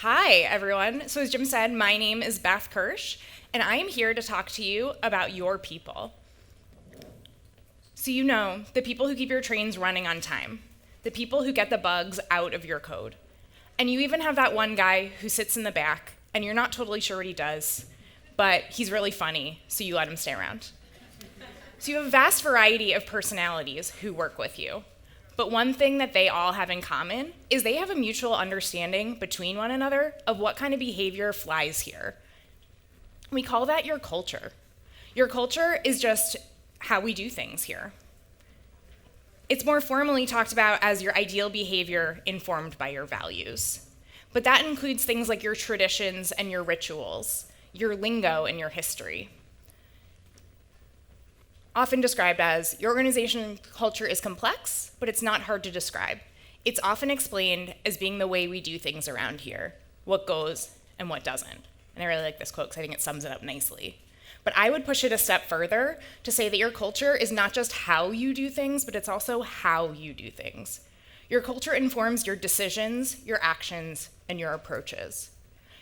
Hi, everyone. So as Jim said, my name is Beth Kirsch, and I am here to talk to you about your people. So you know, the people who keep your trains running on time, the people who get the bugs out of your code. And you even have that one guy who sits in the back, and you're not totally sure what he does, but he's really funny, so you let him stay around. So you have a vast variety of personalities who work with you. But one thing that they all have in common is they have a mutual understanding between one another of what kind of behavior flies here. We call that your culture. Your culture is just how we do things here. It's more formally talked about as your ideal behavior informed by your values. But that includes things like your traditions and your rituals, your lingo and your history. Often described as, your organization culture is complex, but it's not hard to describe. It's often explained as being the way we do things around here, what goes and what doesn't. And I really like this quote because I think it sums it up nicely. But I would push it a step further to say that your culture is not just how you do things, but it's also how you do things. Your culture informs your decisions, your actions, and your approaches.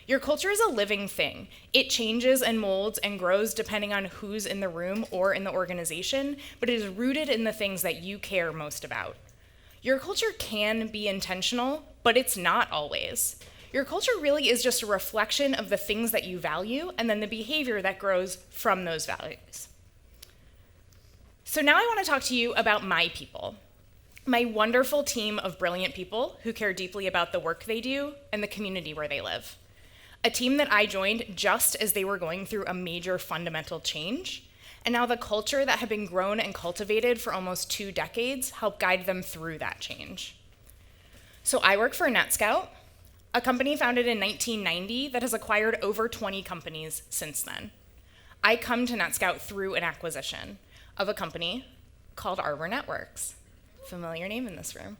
Your culture is a living thing. It changes and molds and grows depending on who's in the room or in the organization, but it is rooted in the things that you care most about. Your culture can be intentional, but it's not always. Your culture really is just a reflection of the things that you value and then the behavior that grows from those values. So now I want to talk to you about my people, my wonderful team of brilliant people who care deeply about the work they do and the community where they live. A team that I joined just as they were going through a major fundamental change, and now the culture that had been grown and cultivated for almost 2 decades helped guide them through that change. So I work for NETSCOUT, a company founded in 1990 that has acquired over 20 companies since then. I come to NETSCOUT through an acquisition of a company called Arbor Networks. Familiar name in this room.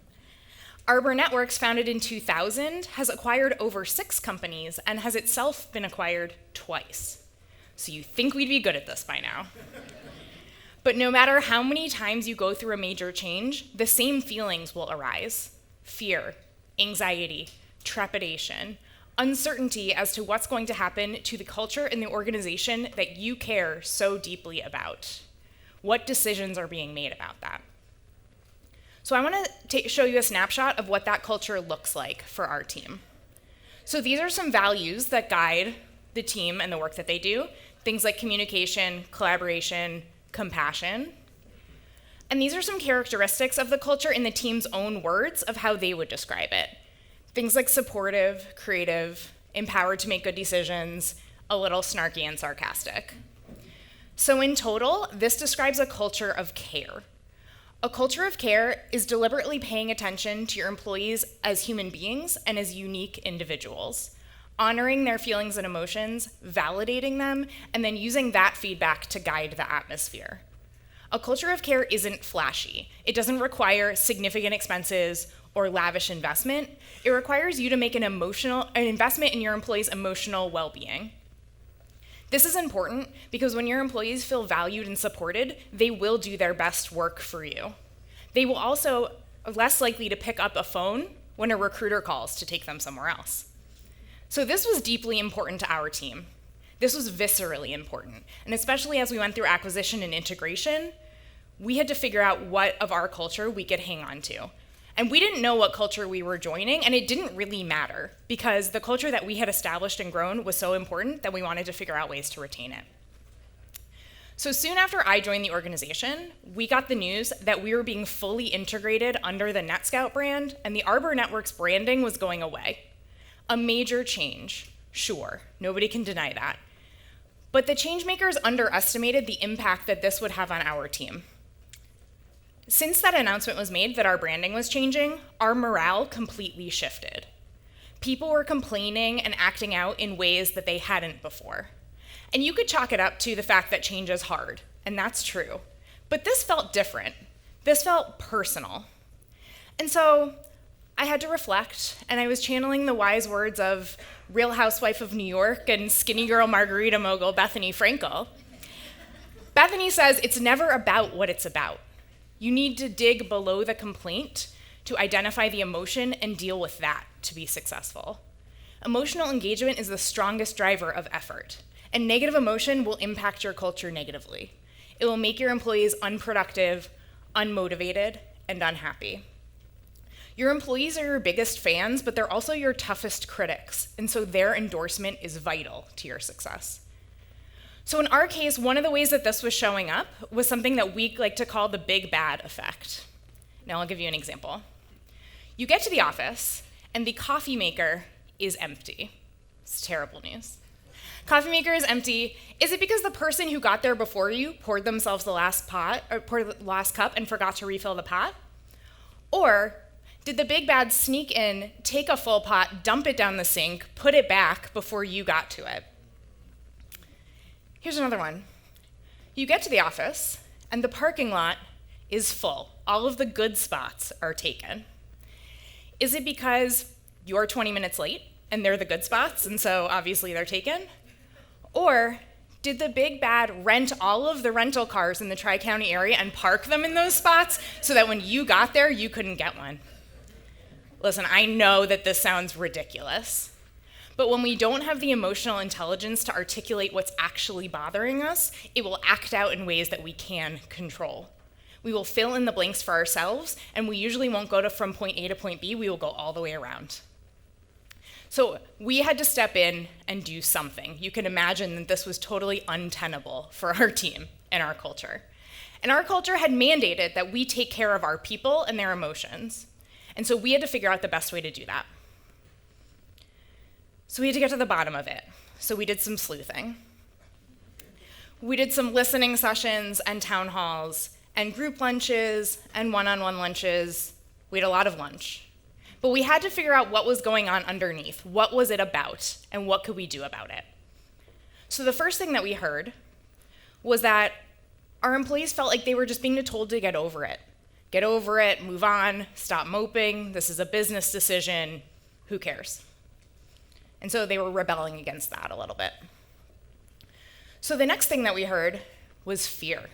Arbor Networks, founded in 2000, has acquired over 6 companies and has itself been acquired twice. So you think we'd be good at this by now. But no matter how many times you go through a major change, the same feelings will arise: fear, anxiety, trepidation, uncertainty as to what's going to happen to the culture in the organization that you care so deeply about. What decisions are being made about that? So I want to show you a snapshot of what that culture looks like for our team. So these are some values that guide the team and the work that they do, things like communication, collaboration, compassion. And these are some characteristics of the culture in the team's own words of how they would describe it. Things like supportive, creative, empowered to make good decisions, a little snarky and sarcastic. So in total, this describes a culture of care. A culture of care is deliberately paying attention to your employees as human beings and as unique individuals, honoring their feelings and emotions, validating them, and then using that feedback to guide the atmosphere. A culture of care isn't flashy. It doesn't require significant expenses or lavish investment. It requires you to make an investment in your employees' emotional well-being. This is important because when your employees feel valued and supported, they will do their best work for you. They will also be less likely to pick up a phone when a recruiter calls to take them somewhere else. So this was deeply important to our team. This was viscerally important. And especially as we went through acquisition and integration, we had to figure out what of our culture we could hang on to. And we didn't know what culture we were joining, and it didn't really matter because the culture that we had established and grown was so important that we wanted to figure out ways to retain it. So soon after I joined the organization, we got the news that we were being fully integrated under the NETSCOUT brand, and the Arbor Networks branding was going away. A major change, sure, nobody can deny that. But the changemakers underestimated the impact that this would have on our team. Since that announcement was made that our branding was changing, our morale completely shifted. People were complaining and acting out in ways that they hadn't before. And you could chalk it up to the fact that change is hard, and that's true. But this felt different. This felt personal. And so I had to reflect, and I was channeling the wise words of Real Housewife of New York and skinny girl margarita mogul Bethany Frankel. Bethany says it's never about what it's about. You need to dig below the complaint to identify the emotion and deal with that to be successful. Emotional engagement is the strongest driver of effort, and negative emotion will impact your culture negatively. It will make your employees unproductive, unmotivated, and unhappy. Your employees are your biggest fans, but they're also your toughest critics, and so their endorsement is vital to your success. So in our case, one of the ways that this was showing up was something that we like to call the big bad effect. Now I'll give you an example. You get to the office, and the coffee maker is empty. It's terrible news. Coffee maker is empty. Is it because the person who got there before you poured themselves the last cup and forgot to refill the pot? Or did the big bad sneak in, take a full pot, dump it down the sink, put it back before you got to it? Here's another one. You get to the office, and the parking lot is full. All of the good spots are taken. Is it because you're 20 minutes late, and they're the good spots, and so obviously they're taken? Or did the big bad rent all of the rental cars in the Tri-County area and park them in those spots so that when you got there, you couldn't get one? Listen, I know that this sounds ridiculous, but when we don't have the emotional intelligence to articulate what's actually bothering us, it will act out in ways that we can control. We will fill in the blanks for ourselves, and we usually won't go from point A to point B, we will go all the way around. So we had to step in and do something. You can imagine that this was totally untenable for our team and our culture. And our culture had mandated that we take care of our people and their emotions. And so we had to figure out the best way to do that. So we had to get to the bottom of it. So we did some sleuthing. We did some listening sessions and town halls and group lunches and one-on-one lunches. We had a lot of lunch. But we had to figure out what was going on underneath. What was it about, and what could we do about it? So the first thing that we heard was that our employees felt like they were just being told to get over it. Get over it, move on, stop moping, this is a business decision, who cares? And so they were rebelling against that a little bit. So the next thing that we heard was fear.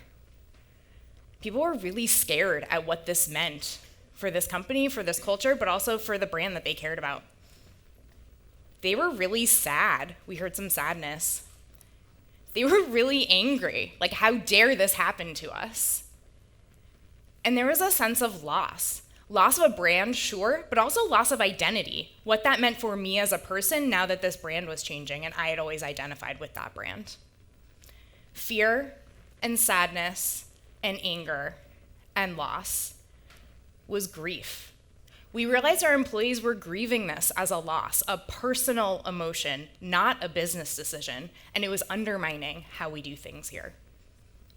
People were really scared at what this meant for this company, for this culture, but also for the brand that they cared about. They were really sad. We heard some sadness. They were really angry. Like, how dare this happen to us? And there was a sense of loss. Loss of a brand, sure, but also loss of identity. What that meant for me as a person now that this brand was changing and I had always identified with that brand. Fear and sadness and anger and loss was grief. We realized our employees were grieving this as a loss, a personal emotion, not a business decision, and it was undermining how we do things here.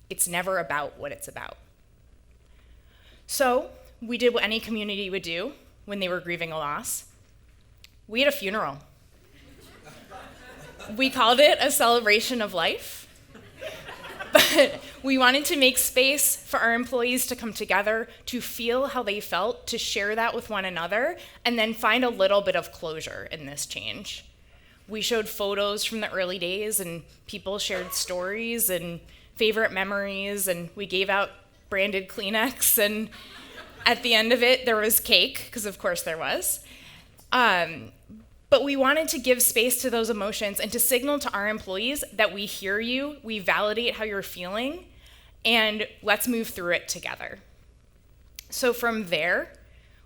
It's never about what it's about. So we did what any community would do when they were grieving a loss. We had a funeral. We called it a celebration of life. But we wanted to make space for our employees to come together, to feel how they felt, to share that with one another, and then find a little bit of closure in this change. We showed photos from the early days, and people shared stories and favorite memories, and we gave out branded Kleenex, and at the end of it, there was cake, because of course there was. But we wanted to give space to those emotions and to signal to our employees that we hear you, we validate how you're feeling, and let's move through it together. So from there,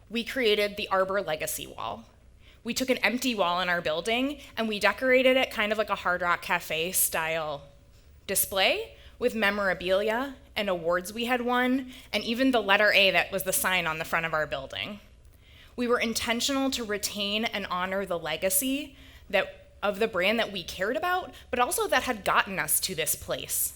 we created the Arbor Legacy Wall. We took an empty wall in our building and we decorated it kind of like a Hard Rock Cafe style display with memorabilia and awards we had won, and even the letter A that was the sign on the front of our building. We were intentional to retain and honor the legacy of the brand that we cared about, but also that had gotten us to this place.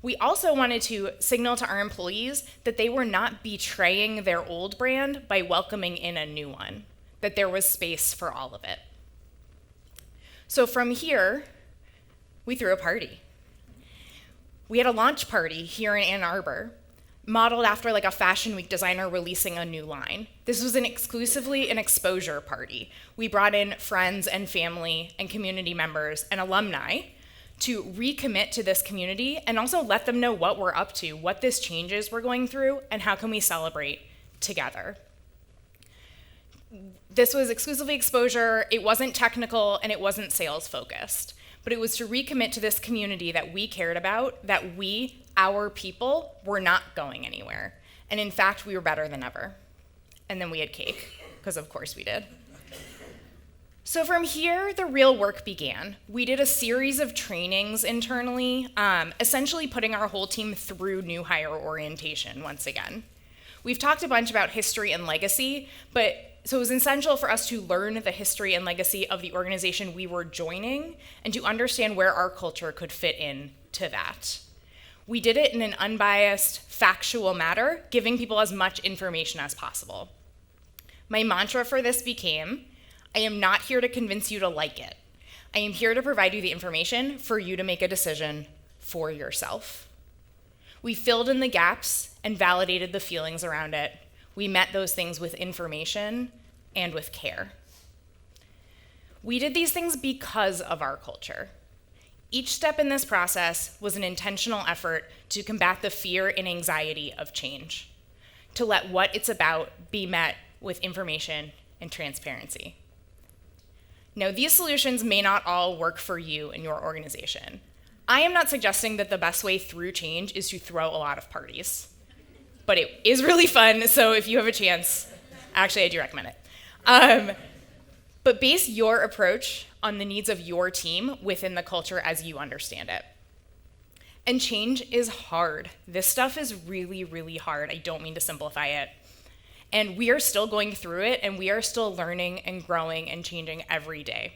We also wanted to signal to our employees that they were not betraying their old brand by welcoming in a new one, that there was space for all of it. So from here, we threw a party. We had a launch party here in Ann Arbor, modeled after like a Fashion Week designer releasing a new line. This was exclusively an exposure party. We brought in friends and family and community members and alumni to recommit to this community and also let them know what we're up to, what this changes we're going through, and how can we celebrate together. This was exclusively exposure, it wasn't technical, and it wasn't sales focused. But it was to recommit to this community that we cared about, that we, our people, were not going anywhere. And in fact, we were better than ever. And then we had cake, because of course we did. So from here, the real work began. We did a series of trainings internally, essentially putting our whole team through new hire orientation once again. We've talked a bunch about history and legacy, so it was essential for us to learn the history and legacy of the organization we were joining and to understand where our culture could fit in to that. We did it in an unbiased, factual manner, giving people as much information as possible. My mantra for this became, I am not here to convince you to like it. I am here to provide you the information for you to make a decision for yourself. We filled in the gaps and validated the feelings around it. We met those things with information and with care. We did these things because of our culture. Each step in this process was an intentional effort to combat the fear and anxiety of change, to let what it's about be met with information and transparency. Now, these solutions may not all work for you and your organization. I am not suggesting that the best way through change is to throw a lot of parties, but it is really fun, so if you have a chance, actually I do recommend it. But base your approach on the needs of your team within the culture as you understand it. And change is hard. This stuff is really, really hard. I don't mean to simplify it. And we are still going through it, and we are still learning and growing and changing every day.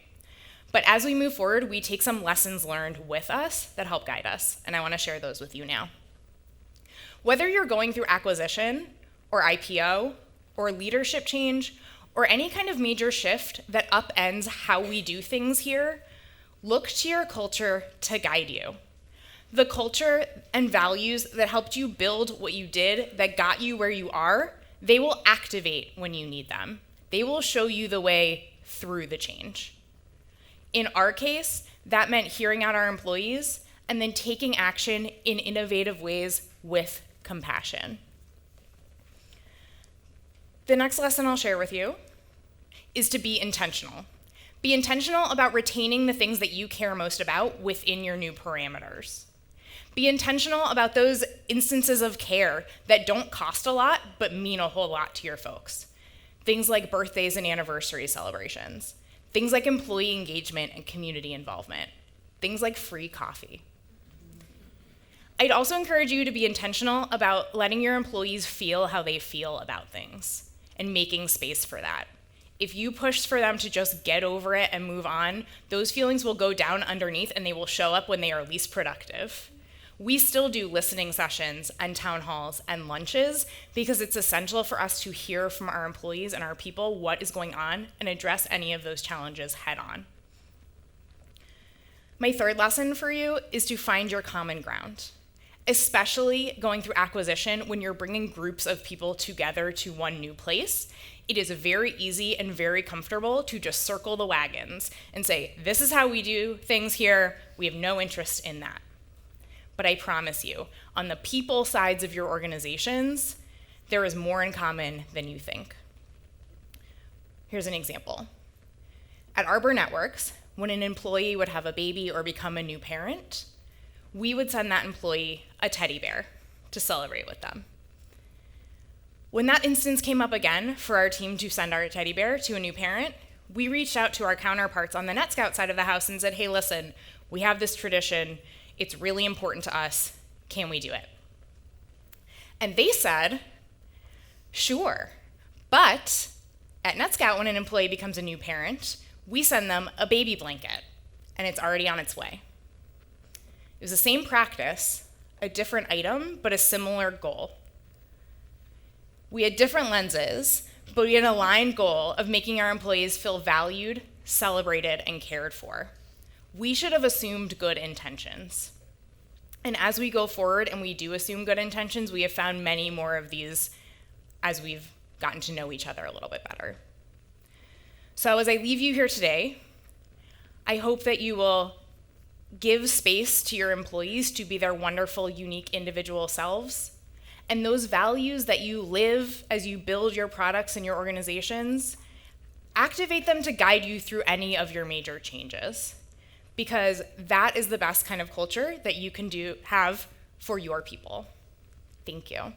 But as we move forward, we take some lessons learned with us that help guide us, and I want to share those with you now. Whether you're going through acquisition, or IPO, or leadership change, or any kind of major shift that upends how we do things here, look to your culture to guide you. The culture and values that helped you build what you did, that got you where you are, they will activate when you need them. They will show you the way through the change. In our case, that meant hearing out our employees and then taking action in innovative ways with compassion. The next lesson I'll share with you is to be intentional. Be intentional about retaining the things that you care most about within your new parameters. Be intentional about those instances of care that don't cost a lot but mean a whole lot to your folks. Things like birthdays and anniversary celebrations. Things like employee engagement and community involvement. Things like free coffee. I'd also encourage you to be intentional about letting your employees feel how they feel about things and making space for that. If you push for them to just get over it and move on, those feelings will go down underneath and they will show up when they are least productive. We still do listening sessions and town halls and lunches because it's essential for us to hear from our employees and our people what is going on and address any of those challenges head on. My third lesson for you is to find your common ground, especially going through acquisition when you're bringing groups of people together to one new place. It is very easy and very comfortable to just circle the wagons and say, this is how we do things here. We have no interest in that. But I promise you, on the people sides of your organizations, there is more in common than you think. Here's an example. At Arbor Networks, when an employee would have a baby or become a new parent, we would send that employee a teddy bear to celebrate with them. When that instance came up again for our team to send our teddy bear to a new parent, we reached out to our counterparts on the NETSCOUT side of the house and said, hey, listen, we have this tradition. It's really important to us. Can we do it? And they said, sure. But at NETSCOUT, when an employee becomes a new parent, we send them a baby blanket, and it's already on its way. It was the same practice, a different item, but a similar goal. We had different lenses, but we had an aligned goal of making our employees feel valued, celebrated, and cared for. We should have assumed good intentions. And as we go forward and we do assume good intentions, we have found many more of these as we've gotten to know each other a little bit better. So as I leave you here today, I hope that you will give space to your employees to be their wonderful, unique individual selves. And those values that you live as you build your products and your organizations, activate them to guide you through any of your major changes, because that is the best kind of culture that you can have for your people. Thank you.